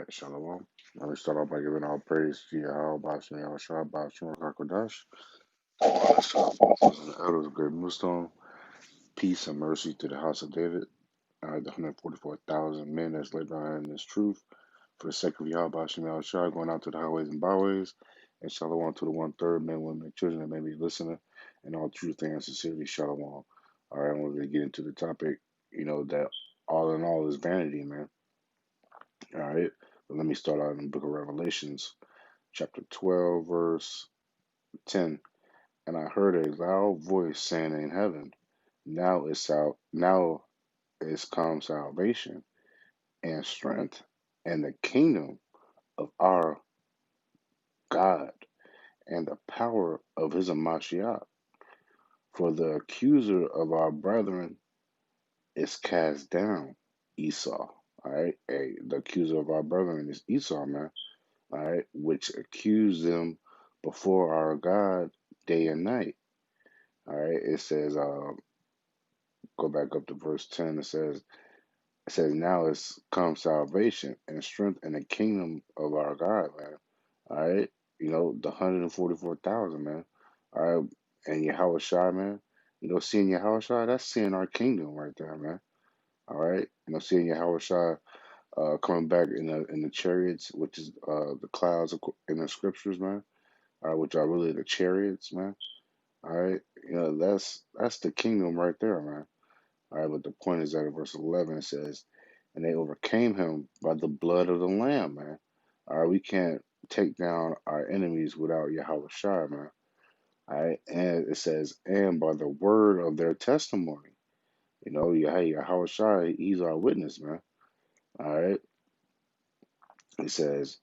Alright, Shalom. Let me start off by giving all praise to Yahweh, Bashim Yahushua, Bashim Hakodash. The elders of Great Millstone. Peace and mercy to the house of David. The 144,000 men that's laid behind in this truth. For the sake of Yahweh, Bashim Yahushua, going out to the highways and byways. And Shalom to the 1/3 men, women, and children that may be listening. And all truth and sincerity, Shalom. Alright, I'm going to get into the topic. That all in all is vanity, man. Alright, but let me start out in the book of Revelations, chapter 12, verse 10. And I heard a loud voice saying in heaven, now is come salvation and strength and the kingdom of our God and the power of his Mashiach. For the accuser of our brethren is cast down, Esau. All right, hey, the accuser of our brethren is Esau, man. All right, which accused them before our God day and night. All right, it says, go back up to verse 10. It says, now it's come salvation and strength in the kingdom of our God, man. All right, the 144,000, man. All right, and Yahweh Shai, man. Seeing Yahweh Shai, that's seeing our kingdom right there, man. All right, seeing Yahweh Shai coming back in the chariots, which is the clouds in the scriptures, man. Which are really the chariots, man. All right, that's the kingdom right there, man. All right, but the point is that in verse 11 it says, and they overcame him by the blood of the Lamb, man. All right, we can't take down our enemies without Yahweh Shai, man. All right, and it says, and by the word of their testimony. Yahweh Shai, he's our witness, man. All right, it says,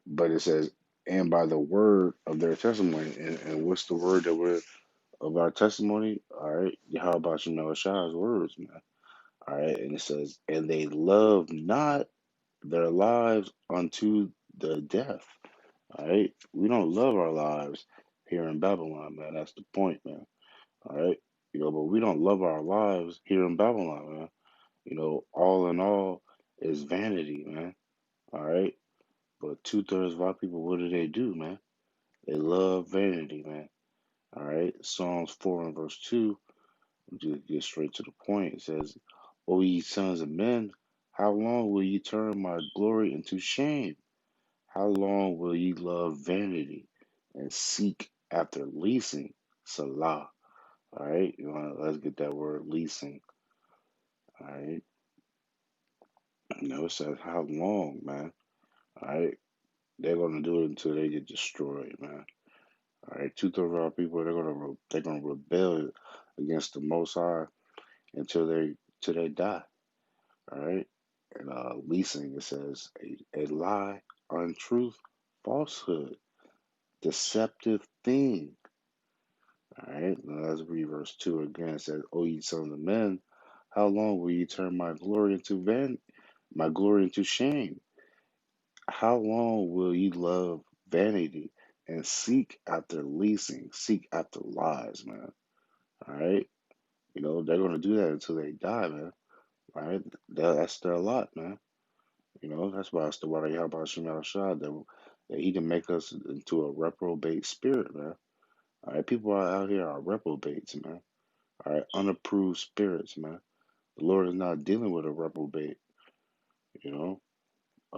but it says, and by the word of their testimony. And what's the word of our testimony? All right, Yahweh Bashim Shai's words, man. All right, and it says, and they love not their lives unto the death. All right, we don't love our lives here in Babylon, man. That's the point, man. All right, but we don't love our lives here in Babylon, man. All in all is vanity, man. All right, but 2/3 of our people, what do, man? They love vanity, man. All right, Psalms 4 and verse 2. Just get straight to the point. It says, O ye sons of men, how long will ye turn my glory into shame? How long will ye love vanity and seek after leasing? Salah. All right, let's get that word leasing. All right, it says how long, man. All right, they're gonna do it until they get destroyed, man. All right, 2/3 of our people they're gonna rebel against the Most High until they die. All right, and leasing, it says a lie, untruth, falsehood, deceptive thing. All right, now let's read verse 2 again. It says, O ye sons of men, how long will ye turn my glory into shame? How long will ye love vanity and seek after leasing, seek after lies, man? All right, they're gonna do that until they die, man. All right, that's their lot, man. That's why it's the word of Yahweh Shem Shah that he can make us into a reprobate spirit, man. All right, people out here are reprobates, man. All right, unapproved spirits, man. The Lord is not dealing with a reprobate, you know. I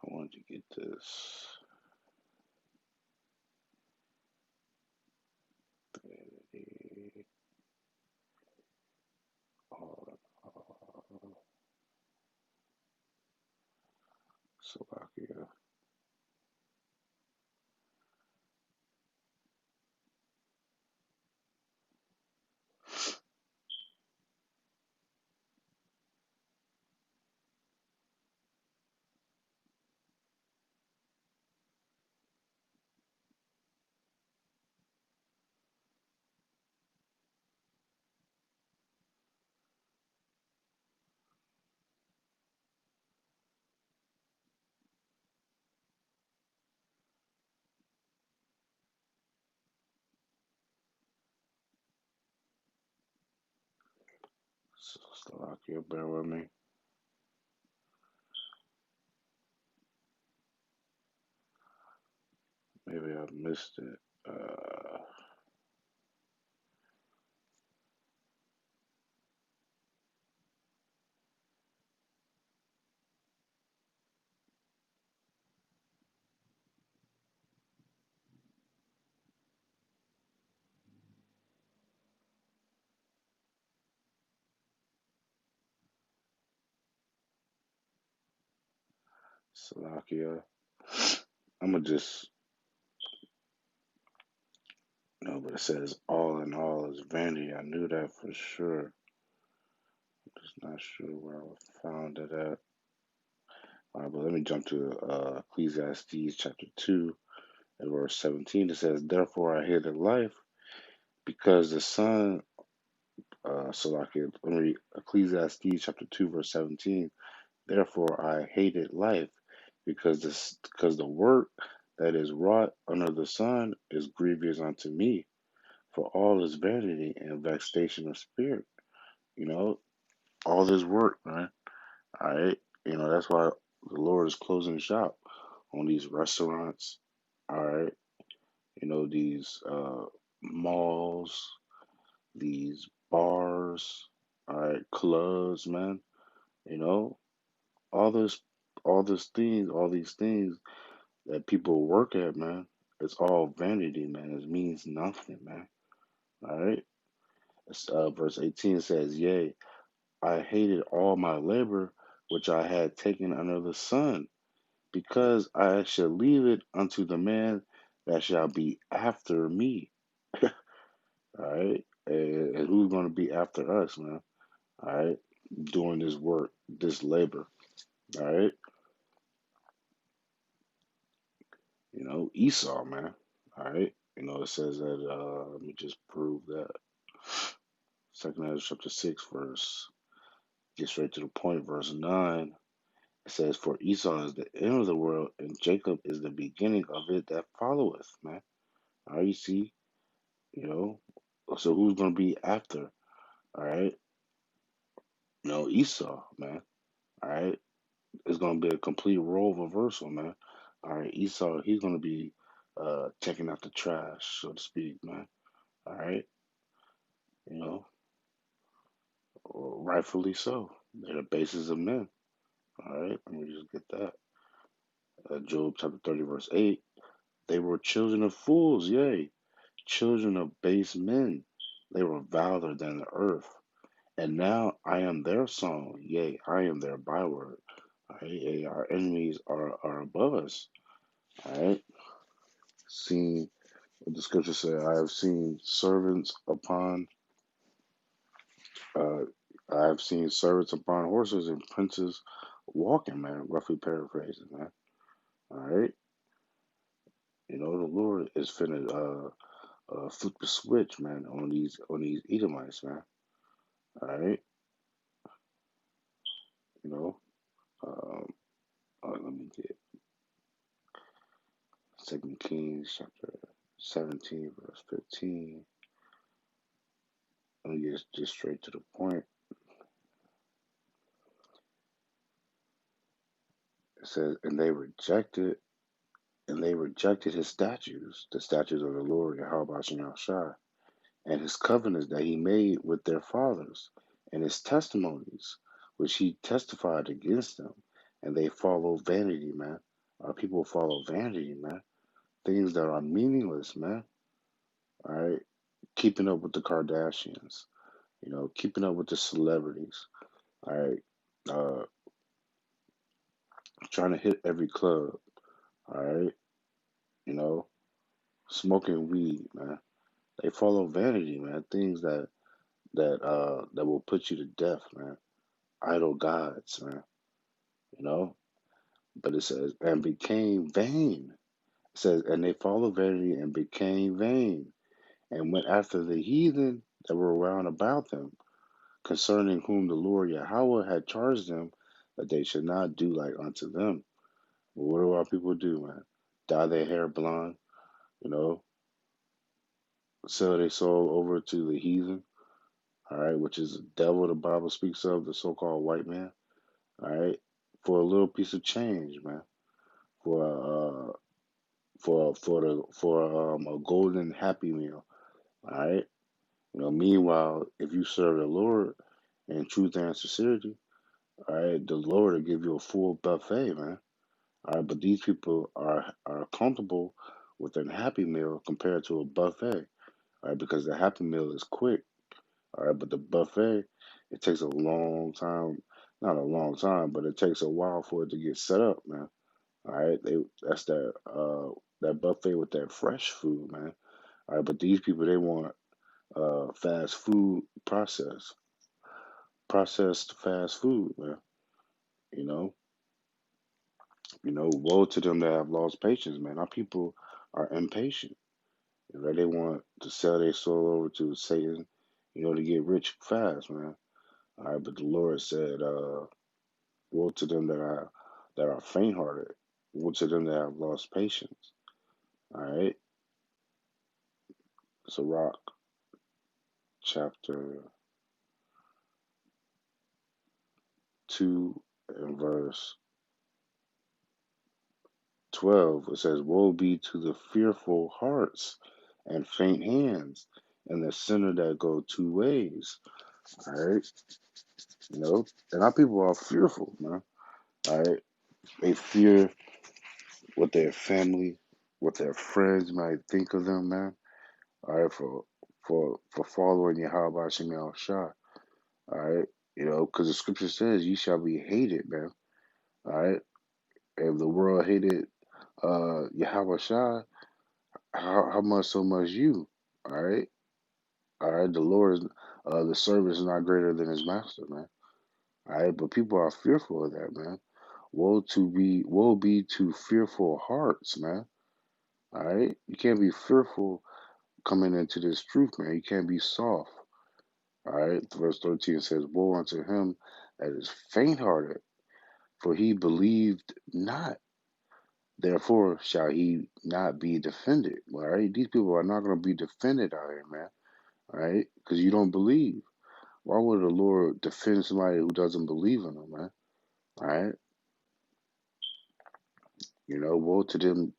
wanted to get this. Slovakia. Slovakia, bear with me. Maybe I missed it. Slovakia. I'm gonna just no, but it says all in all is vanity. I knew that for sure. Just not sure where I found it at. All right, but let me jump to Ecclesiastes chapter 2 and verse 17. It says, therefore I hated life because the son, Salakia, let me read Ecclesiastes chapter 2, verse 17. Therefore I hated life because the work that is wrought under the sun is grievous unto me, for all is vanity and vexation of spirit. You know, all this work, man. All right. That's why the Lord is closing shop on these restaurants. All right. These malls, these bars, all right, clubs, man. You know, all this, all these things that people work at, man. It's all vanity, man. It means nothing, man. All right. Verse 18 says, yea, I hated all my labor which I had taken under the sun, because I shall leave it unto the man that shall be after me. All right. And who's going to be after us, man? All right. Doing this work, this labor. All right. Esau, man. All right. It says that, let me just prove that. Second Ezra chapter 6, verse, get straight to the point, verse 9. It says, for Esau is the end of the world, and Jacob is the beginning of it that followeth, man. All right. You see, you know, so who's going to be after? All right. Esau, man. All right. It's going to be a complete role reversal, man. All right. Esau, he's going to be checking out the trash, so to speak, man. All right. You know, rightfully so. They're the basis of men. All right. Let me just get that. Job chapter 30, verse 8. They were children of fools, yea, children of base men. They were viler than the earth. And now I am their song, yea, I am their byword. All right, yea, our enemies are above us. All right. Seen what the scripture said, I have seen servants upon uh I have seen servants upon horses and princes walking, man, roughly paraphrasing, man. All right. The Lord is finna flip the switch, man, on these Edomites, man. All right. You know, um, let me get Second Kings chapter 17, verse 15. Let me get just straight to the point. It says, and they rejected his statutes, the statutes of the Lord Yahweh Shai, and his covenants that he made with their fathers, and his testimonies, which he testified against them. And they follow vanity, man. Our people follow vanity, man. Things that are meaningless, man. All right. Keeping up with the Kardashians, keeping up with the celebrities. All right. Uh, Trying to hit every club. All right. You know, Smoking weed, man. They follow vanity, man. Things that will put you to death, man. Idol gods, man. You know. But it says and became vain. It says and they follow vanity and became vain, and went after the heathen that were round about them, concerning whom the Lord Yahweh had charged them that they should not do like unto them. But what do our people do, man? Dye their hair blonde, you know, sell their soul over to the heathen. all right, which is the devil the Bible speaks of, the so-called white man, all right, for a little piece of change, man, for a golden happy meal, all right. Meanwhile, if you serve the Lord in truth and sincerity, all right, the Lord will give you a full buffet, man. All right, but these people are comfortable with a happy meal compared to a buffet, all right, because the happy meal is quick, all right, but the buffet, it takes a long time, not a long time, but it takes a while for it to get set up, man. All right, that's that buffet with that fresh food, man. All right, but these people they want fast food, processed fast food, man. You know, woe to them that have lost patience, man. Our people are impatient. They want to sell their soul over to Satan, to get rich fast, man. All right, but the Lord said, woe to them that are faint-hearted. Woe to them that have lost patience. All right, Sirach chapter 2 and verse 12. It says, woe be to the fearful hearts and faint hands, and the sinner that go two ways. All right, and our people are fearful, man. All right, they fear what their family, what their friends might think of them, man. All right, for following Yahweh Shem Shah. All right, because the scripture says, "You shall be hated, man." All right, if the world hated Yahweh Shah, how much so much you? All right, all right. The Lord is the servant is not greater than his master, man. All right, but people are fearful of that, man. Woe be to fearful hearts, man. All right, you can't be fearful coming into this truth, man. You can't be soft. All right, verse 13 says, woe unto him that is faint hearted, for he believed not. Therefore shall he not be defended. All right, these people are not going to be defended out here, man. All right, because you don't believe. Why would the Lord defend somebody who doesn't believe in him, man? All right, woe to them,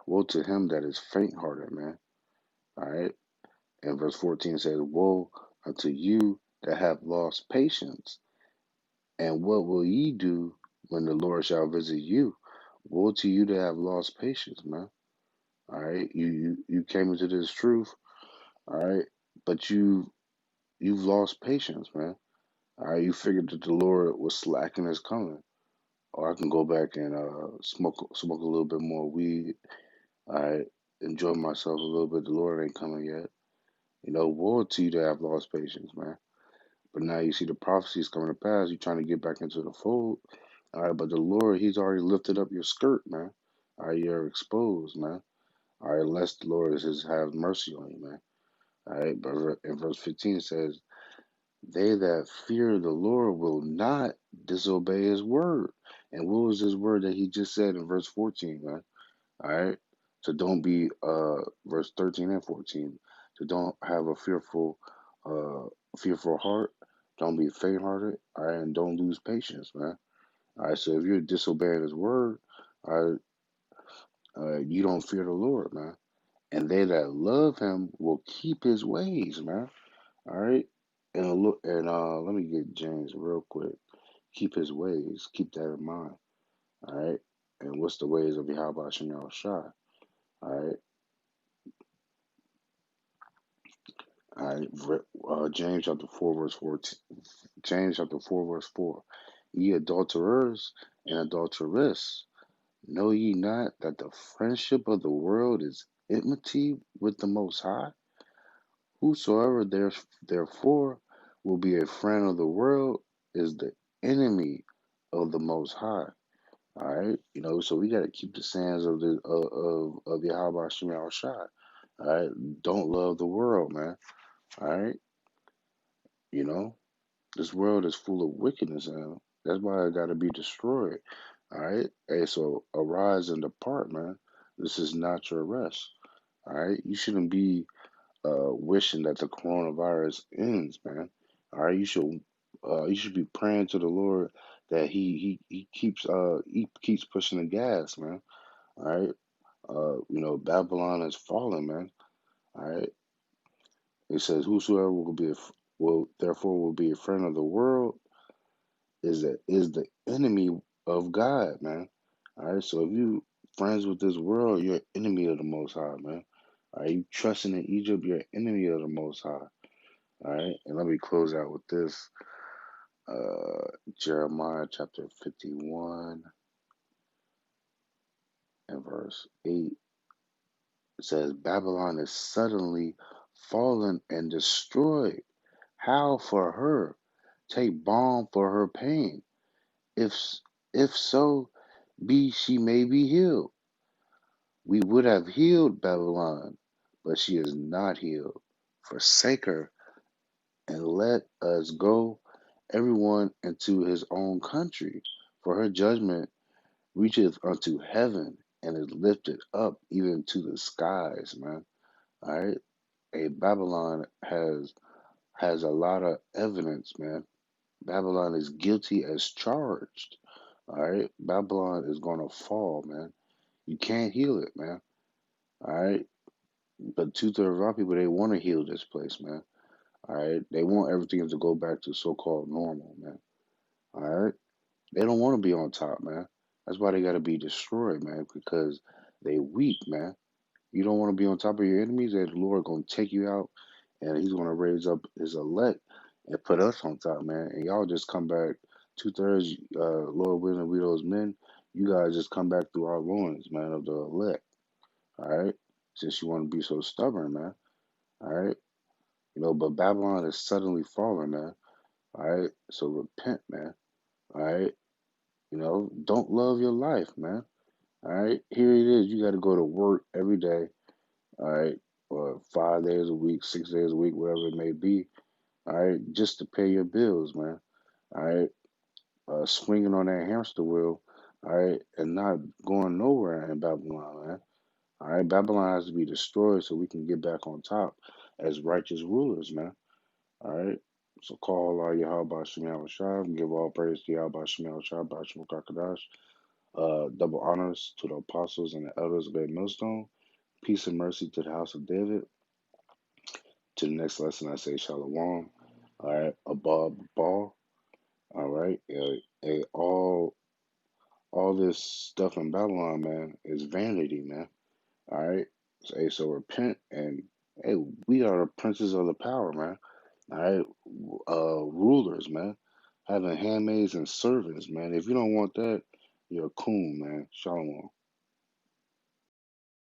woe to him that is faint hearted, man. All right, and verse 14 says, woe unto you that have lost patience. And what will ye do when the Lord shall visit you? Woe to you that have lost patience, man. All right, you came into this truth, all right, but you've lost patience, man. All right, you figured that the Lord was slacking his coming, or I can go back and smoke a little bit more weed. All right, enjoy myself a little bit. The Lord ain't coming yet. Woe to you that have lost patience, man. But now you see the prophecies coming to pass. You're trying to get back into the fold. All right, but the Lord, He's already lifted up your skirt, man. All right, you're exposed, man. All right, unless the Lord is have mercy on you, man. All right, but in verse 15 it says, they that fear the Lord will not disobey His word. And what was His word that He just said in verse 14, man? All right, so don't be, verse 13 and 14. So don't have a uh, fearful heart. Don't be faint-hearted. All right, and don't lose patience, man. All right, so if you're disobeying His word, all right, you don't fear the Lord, man. And they that love Him will keep His ways, man. All right, and look, and let me get James real quick. Keep His ways. Keep that in mind. All right, and what's the ways of Yahweh Shem Shai? All right, all right. James chapter 4 verse 14. James chapter 4 verse 4. Ye adulterers and adulteress, know ye not that the friendship of the world is enmity with the Most High? Whosoever therefore will be a friend of the world is the enemy of the Most High. All right, so we got to keep the sayings of the of Yahweh Shem Shai. All right, don't love the world, man. All right, you know this world is full of wickedness, and that's why it got to be destroyed. All right, hey, so arise and depart, man. This is not your rest. All right, you shouldn't be wishing that the coronavirus ends, man. All right, you should be praying to the Lord that he keeps pushing the gas, man. All right. Babylon has fallen, man. All right. It says, "Whosoever will therefore will be a friend of the world is the enemy of God, man." All right. So if you friends with this world, you're enemy of the Most High, man. All right. You trusting in Egypt, you're enemy of the Most High. All right. And let me close out with this. Uh, Jeremiah chapter 51 and verse 8. It says, "Babylon is suddenly fallen and destroyed. How for her? Take balm for her pain. If if so be she may be healed. We would have healed Babylon, but she is not healed. Forsake her and let us go, everyone into his own country. For her judgment reacheth unto heaven and is lifted up even to the skies," man. All right. Babylon has a lot of evidence, man. Babylon is guilty as charged. All right. Babylon is gonna fall, man. You can't heal it, man. All right. But two-thirds of our people, they want to heal this place, man. All right. They want everything to go back to so-called normal, man. All right. They don't want to be on top, man. That's why they got to be destroyed, man, because they weak, man. You don't want to be on top of your enemies, and the Lord gonna take you out, and He's gonna raise up His elect and put us on top, man. And y'all just come back 2/3, Lord willing, we those men. You guys just come back through our loins, man, of the elect. All right, since you want to be so stubborn, man. All right, but Babylon is suddenly falling, man. All right, so repent, man. All right, don't love your life, man. All right, here it is. You got to go to work every day. All right, or 5 days a week, 6 days a week, whatever it may be. All right, just to pay your bills, man. All right, swinging on that hamster wheel. All right, and not going nowhere in Babylon, man. All right, Babylon has to be destroyed so we can get back on top as righteous rulers, man. All right. So call Allah Yahweh Shem Shah, give all praise to Yahweh Shem Shah, Bashim Kakadash. Double honors to the apostles and the elders of the millstone. Peace and mercy to the house of David. To the next lesson, I say Shalom. All right, above ball. All right, all this stuff in Babylon, man, is vanity, man. All right, so repent and hey, we are the princes of the power, man. All right, rulers, man, having handmaids and servants, man. If you don't want that, you're a coon, man. Shalom.